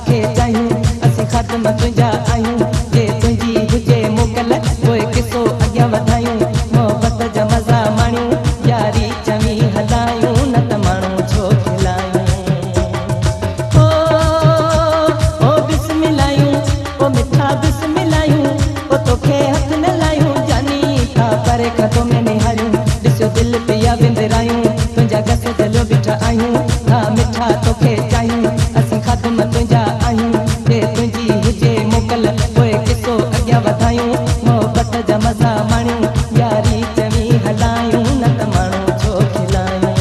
तोखे चाहियूं असीं ख़ादम तुंहिंजा आहियूं जे तुंहिंजी हुजे मोकल पोइ किसो अॻियां वधायूं मोहबत जा मज़ा माणियूं यारी चवी हलायूं न त माण्हू छो खिलायूं ओ बिस्मिलायूं ओ मिठा बिस्मिलायूं ओ तोखे हथ न लायूं जानी था परे खां तो में निहारियूं ॾिसो दिलि पिया विंदरायूं तुंहिंजा गस जलियो बीठा आहियूं हा मिठा तोखे चाहियूं असीं ख़ादम तुंहिंजा आहियूं जे तुंहिंजी हुजे मोकल पोइ किसो अॻियां वधायूं मोहबत जा मज़ा माणियूं यारी चवी हलायूं न त माण्हू छो खिलायूं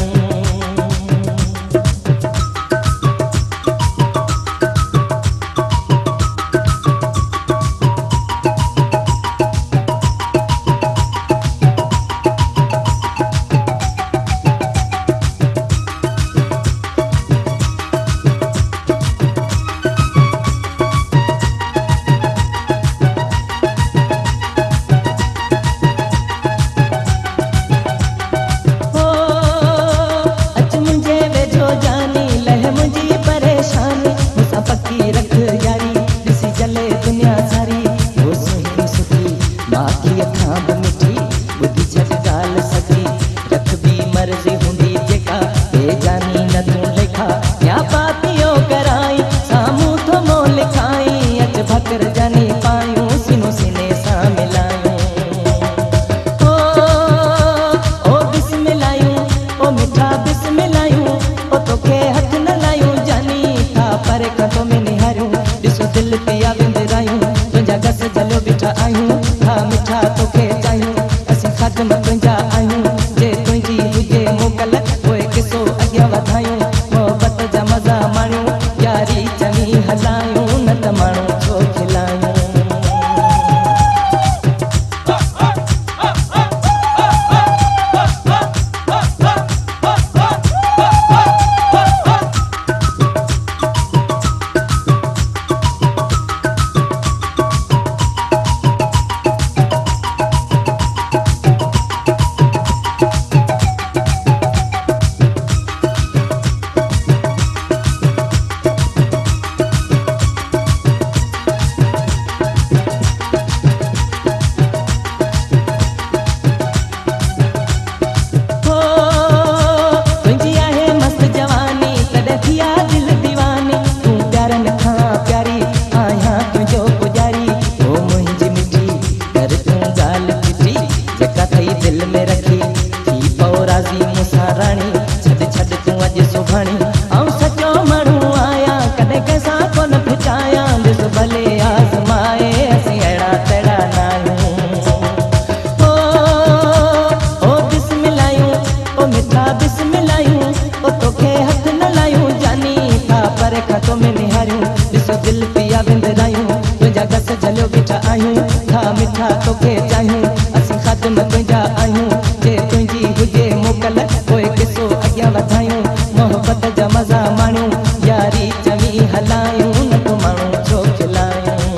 तोखे चाहियूं असीं ख़ादम तुंहिंजा आहियूं जे तुंहिंजी हुजे मोकल पोइ किसो अॻियां वधायूं मोहबत जा मज़ा माणियूं यारी चवी हलायूं न त माण्हू छो खिलायूं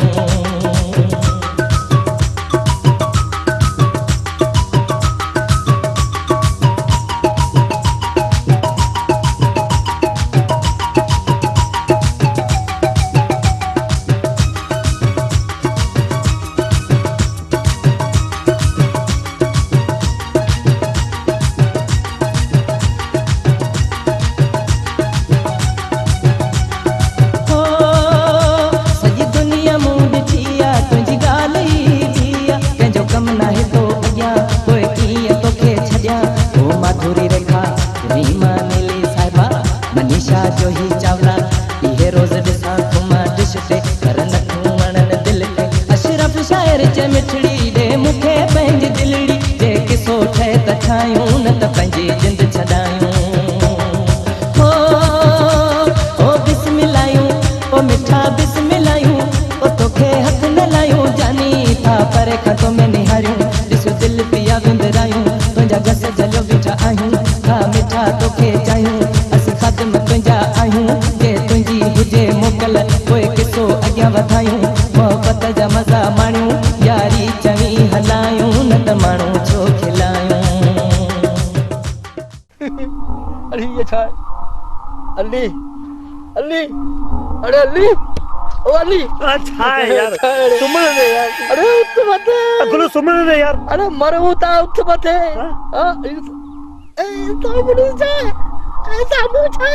जो ही चावला ये रोज दिसा तुमा डिश ते करन तू वणन दिल ते अशरफ शायर च मिठड़ी दे मुखे पंहिंजी दिलड़ी जे किसो ठे त ठायूं न त पंहिंजी जिंद छॾायूं ओ बिस्मिलायूं ओ मिठा बिस्मिलायूं ओ तोखे हथ न लायूं जानी था परे खां तो में निहारियूं ॾिसो दिल पिया विंदरायूं तुंहिंजा गस जलियो बीठा आहियूं हा मिठा तोखे चाहियूं असीं ख़ादम तुंहिंजा आहियूं जे तुंहिंजी हुजे मोकल पोइ किसो अॻियां वधायूं मोहबत जा मज़ा माणियूं यारी चवी हलायूं न त माण्हू छो खिलायूं अरे ये छा अली अली अरे अली ओ अली छा है यार सुमन ने यार अरे उठ मते गुलो सुमन ने यार अरे मरू ता उठ मते हां ए सामने जा ए सामने जा